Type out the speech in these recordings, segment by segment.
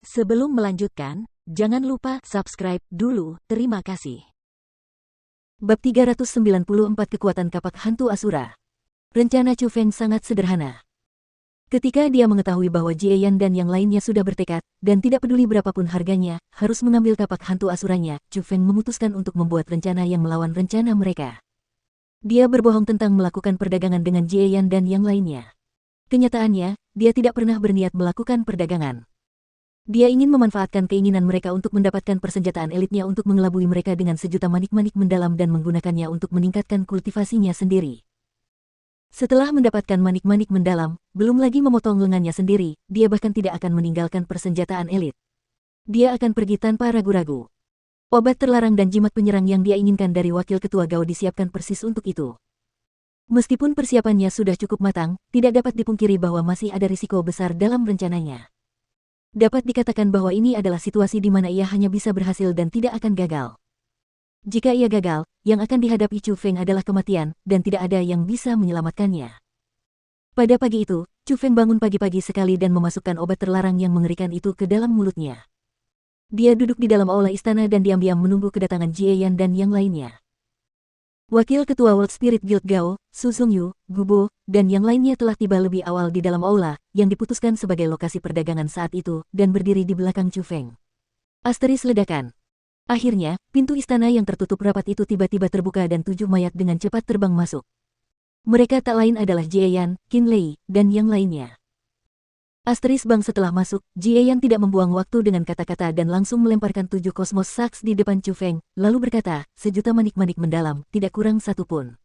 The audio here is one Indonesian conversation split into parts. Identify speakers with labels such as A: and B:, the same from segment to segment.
A: Sebelum melanjutkan, jangan lupa subscribe dulu, terima kasih.
B: Bab 394 Kekuatan Kapak Hantu Asura. Rencana Chu Feng sangat sederhana. Ketika dia mengetahui bahwa Jie Yan dan yang lainnya sudah bertekad, dan tidak peduli berapapun harganya, harus mengambil kapak hantu asuranya, Chu Feng memutuskan untuk membuat rencana yang melawan rencana mereka. Dia berbohong tentang melakukan perdagangan dengan Jie Yan dan yang lainnya. Kenyataannya, dia tidak pernah berniat melakukan perdagangan. Dia ingin memanfaatkan keinginan mereka untuk mendapatkan persenjataan elitnya untuk mengelabui mereka dengan sejuta manik-manik mendalam dan menggunakannya untuk meningkatkan kultivasinya sendiri. Setelah mendapatkan manik-manik mendalam, belum lagi memotong lengannya sendiri, dia bahkan tidak akan meninggalkan persenjataan elit. Dia akan pergi tanpa ragu-ragu. Obat terlarang dan jimat penyerang yang dia inginkan dari wakil ketua Gao disiapkan persis untuk itu. Meskipun persiapannya sudah cukup matang, tidak dapat dipungkiri bahwa masih ada risiko besar dalam rencananya. Dapat dikatakan bahwa ini adalah situasi di mana ia hanya bisa berhasil dan tidak akan gagal. Jika ia gagal, yang akan dihadapi Chu Feng adalah kematian, dan tidak ada yang bisa menyelamatkannya. Pada pagi itu, Chu Feng bangun pagi-pagi sekali dan memasukkan obat terlarang yang mengerikan itu ke dalam mulutnya. Dia duduk di dalam aula istana dan diam-diam menunggu kedatangan Jie Yan dan yang lainnya. Wakil Ketua World Spirit Guild Gao, Su Zhongyu, Gubo, dan yang lainnya telah tiba lebih awal di dalam aula, yang diputuskan sebagai lokasi perdagangan saat itu, dan berdiri di belakang Chu Feng. Asteris ledakan. Akhirnya, pintu istana yang tertutup rapat itu tiba-tiba terbuka dan 7 mayat dengan cepat terbang masuk. Mereka tak lain adalah Jie Yan, Qin Lei, dan yang lainnya. Asteris bang setelah masuk, Jie Yan tidak membuang waktu dengan kata-kata dan langsung melemparkan 7 kosmos saks di depan Chu Feng, lalu berkata, sejuta manik-manik mendalam, tidak kurang satu pun.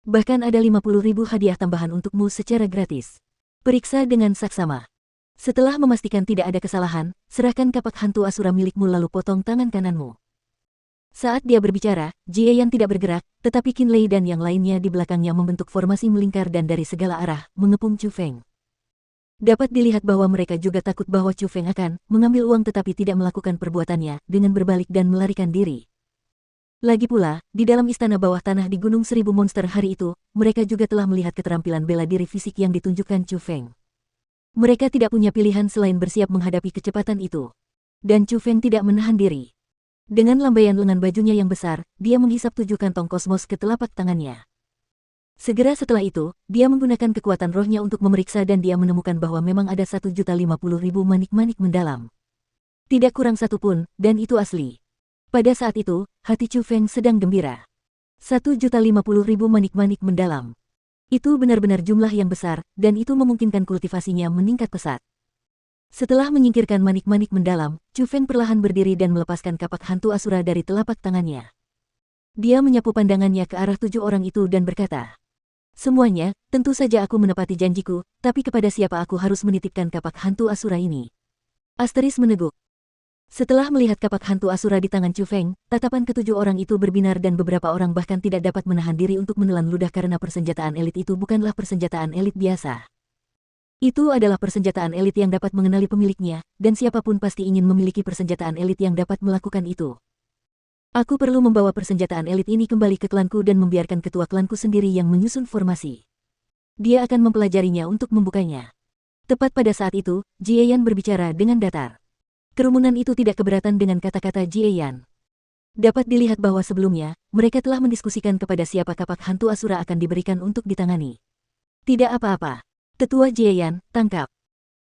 B: Bahkan ada 50.000 hadiah tambahan untukmu secara gratis. Periksa dengan saksama. Setelah memastikan tidak ada kesalahan, serahkan kapak hantu asura milikmu lalu potong tangan kananmu. Saat dia berbicara, Jie Yan tidak bergerak, tetapi Qin Lei dan yang lainnya di belakangnya membentuk formasi melingkar dan dari segala arah, mengepung Chu Feng. Dapat dilihat bahwa mereka juga takut bahwa Chu Feng akan mengambil uang tetapi tidak melakukan perbuatannya dengan berbalik dan melarikan diri. Lagi pula, di dalam istana bawah tanah di Gunung Seribu Monster hari itu, mereka juga telah melihat keterampilan bela diri fisik yang ditunjukkan Chu Feng. Mereka tidak punya pilihan selain bersiap menghadapi kecepatan itu. Dan Chu Feng tidak menahan diri. Dengan lambaian lengan bajunya yang besar, dia menghisap 7 kantong kosmos ke telapak tangannya. Segera setelah itu, dia menggunakan kekuatan rohnya untuk memeriksa dan dia menemukan bahwa memang ada 1.050.000 manik-manik mendalam. Tidak kurang satu pun, dan itu asli. Pada saat itu, hati Chu Feng sedang gembira. 1.050.000 manik-manik mendalam. Itu benar-benar jumlah yang besar, dan itu memungkinkan kultivasinya meningkat pesat. Setelah menyingkirkan manik-manik mendalam, Chu Feng perlahan berdiri dan melepaskan kapak hantu asura dari telapak tangannya. Dia menyapu pandangannya ke arah 7 orang itu dan berkata, semuanya, tentu saja aku menepati janjiku, tapi kepada siapa aku harus menitipkan kapak hantu asura ini? Asteris meneguk. Setelah melihat kapak hantu asura di tangan Chu Feng, tatapan ketujuh orang itu berbinar dan beberapa orang bahkan tidak dapat menahan diri untuk menelan ludah karena persenjataan elit itu bukanlah persenjataan elit biasa. Itu adalah persenjataan elit yang dapat mengenali pemiliknya, dan siapapun pasti ingin memiliki persenjataan elit yang dapat melakukan itu. Aku perlu membawa persenjataan elit ini kembali ke klanku dan membiarkan ketua klanku sendiri yang menyusun formasi. Dia akan mempelajarinya untuk membukanya. Tepat pada saat itu, Jie Yan berbicara dengan datar. Kerumunan itu tidak keberatan dengan kata-kata Jie Yan. Dapat dilihat bahwa sebelumnya, mereka telah mendiskusikan kepada siapa kapak hantu asura akan diberikan untuk ditangani. Tidak apa-apa. Tetua Jie Yan, tangkap.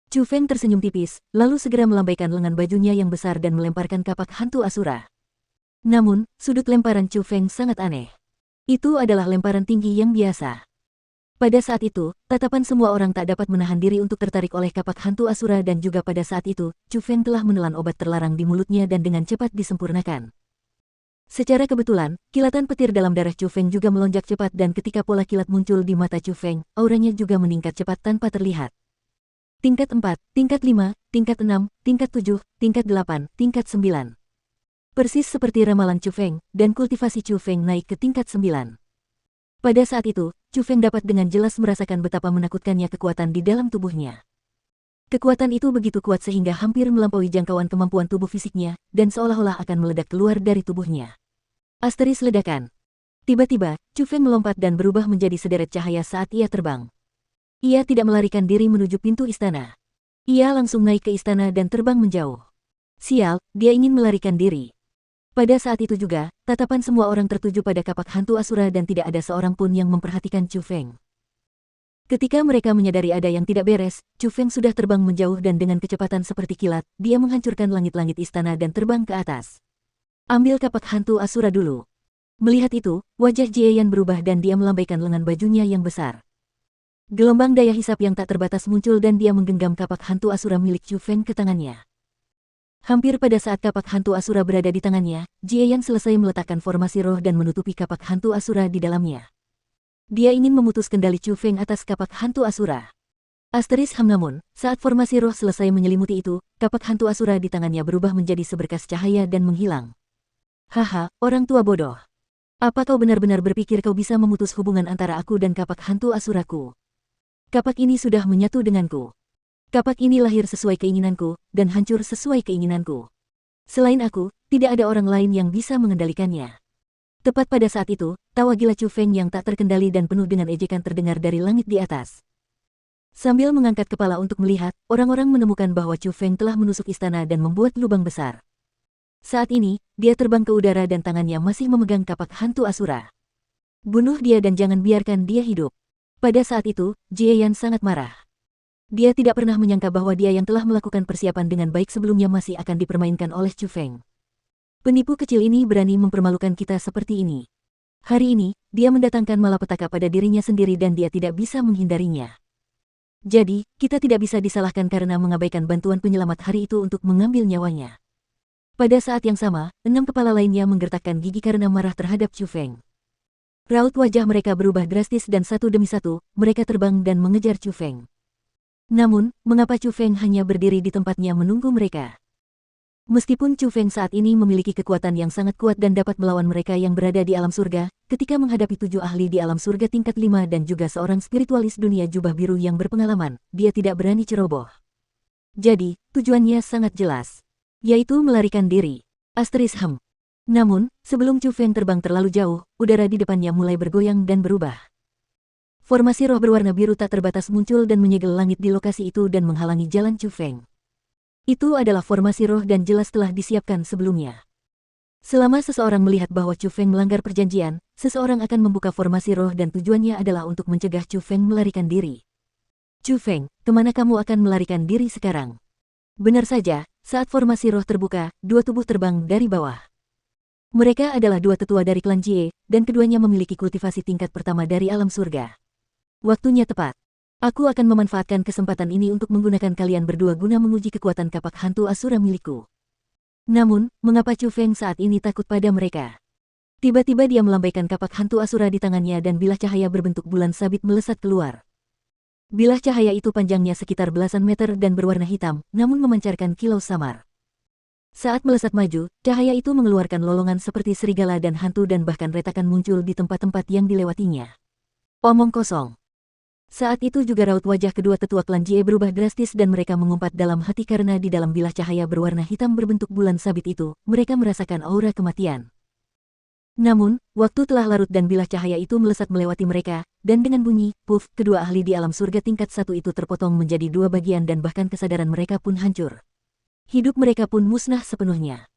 B: Chu Feng tersenyum tipis, lalu segera melambaikan lengan bajunya yang besar dan melemparkan kapak hantu asura. Namun, sudut lemparan Chu Feng sangat aneh. Itu adalah lemparan tinggi yang biasa. Pada saat itu, tatapan semua orang tak dapat menahan diri untuk tertarik oleh kapak hantu asura dan juga pada saat itu, Chu Feng telah menelan obat terlarang di mulutnya dan dengan cepat disempurnakan. Secara kebetulan, kilatan petir dalam darah Chu Feng juga melonjak cepat dan ketika pola kilat muncul di mata Chu Feng, auranya juga meningkat cepat tanpa terlihat. Tingkat 4, tingkat 5, tingkat 6, tingkat 7, tingkat 8, tingkat 9. Persis seperti ramalan Chu Feng, dan kultivasi Chu Feng naik ke tingkat 9. Pada saat itu, Chu Feng dapat dengan jelas merasakan betapa menakutkannya kekuatan di dalam tubuhnya. Kekuatan itu begitu kuat sehingga hampir melampaui jangkauan kemampuan tubuh fisiknya, dan seolah-olah akan meledak keluar dari tubuhnya. Asteris ledakan. Tiba-tiba, Chu Feng melompat dan berubah menjadi sederet cahaya saat ia terbang. Ia tidak melarikan diri menuju pintu istana. Ia langsung naik ke istana dan terbang menjauh. Sial, dia ingin melarikan diri. Pada saat itu juga, tatapan semua orang tertuju pada kapak hantu Asura dan tidak ada seorang pun yang memperhatikan Chu Feng. Ketika mereka menyadari ada yang tidak beres, Chu Feng sudah terbang menjauh dan dengan kecepatan seperti kilat, dia menghancurkan langit-langit istana dan terbang ke atas. Ambil kapak hantu Asura dulu. Melihat itu, wajah Jie Yan berubah dan dia melambaikan lengan bajunya yang besar. Gelombang daya hisap yang tak terbatas muncul dan dia menggenggam kapak hantu Asura milik Chu Feng ke tangannya. Hampir pada saat kapak hantu Asura berada di tangannya, Jie Yan selesai meletakkan formasi roh dan menutupi kapak hantu Asura di dalamnya. Dia ingin memutus kendali Chu Feng atas kapak hantu Asura. Namun, saat formasi roh selesai menyelimuti itu, kapak hantu Asura di tangannya berubah menjadi seberkas cahaya dan menghilang. Haha, orang tua bodoh. Apa kau benar-benar berpikir kau bisa memutus hubungan antara aku dan kapak hantu Asuraku? Kapak ini sudah menyatu denganku. Kapak ini lahir sesuai keinginanku, dan hancur sesuai keinginanku. Selain aku, tidak ada orang lain yang bisa mengendalikannya. Tepat pada saat itu, tawa gila Chu Feng yang tak terkendali dan penuh dengan ejekan terdengar dari langit di atas. Sambil mengangkat kepala untuk melihat, orang-orang menemukan bahwa Chu Feng telah menusuk istana dan membuat lubang besar. Saat ini, dia terbang ke udara dan tangannya masih memegang kapak hantu Asura. Bunuh dia dan jangan biarkan dia hidup. Pada saat itu, Jie Yan sangat marah. Dia tidak pernah menyangka bahwa dia yang telah melakukan persiapan dengan baik sebelumnya masih akan dipermainkan oleh Chu Feng. Penipu kecil ini berani mempermalukan kita seperti ini. Hari ini, dia mendatangkan malapetaka pada dirinya sendiri dan dia tidak bisa menghindarinya. Jadi, kita tidak bisa disalahkan karena mengabaikan bantuan penyelamat hari itu untuk mengambil nyawanya. Pada saat yang sama, 6 kepala lainnya menggertakkan gigi karena marah terhadap Chu Feng. Raut wajah mereka berubah drastis dan satu demi satu, mereka terbang dan mengejar Chu Feng. Namun, mengapa Chu Feng hanya berdiri di tempatnya menunggu mereka? Meskipun Chu Feng saat ini memiliki kekuatan yang sangat kuat dan dapat melawan mereka yang berada di alam surga, ketika menghadapi 7 ahli di alam surga tingkat 5 dan juga seorang spiritualis dunia jubah biru yang berpengalaman, dia tidak berani ceroboh. Jadi, tujuannya sangat jelas, yaitu melarikan diri. Namun, sebelum Chu Feng terbang terlalu jauh, udara di depannya mulai bergoyang dan berubah. Formasi roh berwarna biru tak terbatas muncul dan menyegel langit di lokasi itu dan menghalangi jalan Chu Feng. Itu adalah formasi roh dan jelas telah disiapkan sebelumnya. Selama seseorang melihat bahwa Chu Feng melanggar perjanjian, seseorang akan membuka formasi roh dan tujuannya adalah untuk mencegah Chu Feng melarikan diri. Chu Feng, kemana kamu akan melarikan diri sekarang? Benar saja, saat formasi roh terbuka, 2 tubuh terbang dari bawah. Mereka adalah 2 tetua dari klan Jie, dan keduanya memiliki kultivasi tingkat pertama dari alam surga. Waktunya tepat. Aku akan memanfaatkan kesempatan ini untuk menggunakan kalian berdua guna menguji kekuatan kapak hantu Asura milikku. Namun, mengapa Chu Feng saat ini takut pada mereka? Tiba-tiba dia melambaikan kapak hantu Asura di tangannya dan bilah cahaya berbentuk bulan sabit melesat keluar. Bilah cahaya itu panjangnya sekitar belasan meter dan berwarna hitam, namun memancarkan kilau samar. Saat melesat maju, cahaya itu mengeluarkan lolongan seperti serigala dan hantu dan bahkan retakan muncul di tempat-tempat yang dilewatinya. Omong kosong. Saat itu juga raut wajah kedua tetua klan Jie berubah drastis dan mereka mengumpat dalam hati karena di dalam bilah cahaya berwarna hitam berbentuk bulan sabit itu, mereka merasakan aura kematian. Namun, waktu telah larut dan bilah cahaya itu melesat melewati mereka, dan dengan bunyi, puff, kedua ahli di alam surga tingkat 1 itu terpotong menjadi 2 bagian dan bahkan kesadaran mereka pun hancur. Hidup mereka pun musnah sepenuhnya.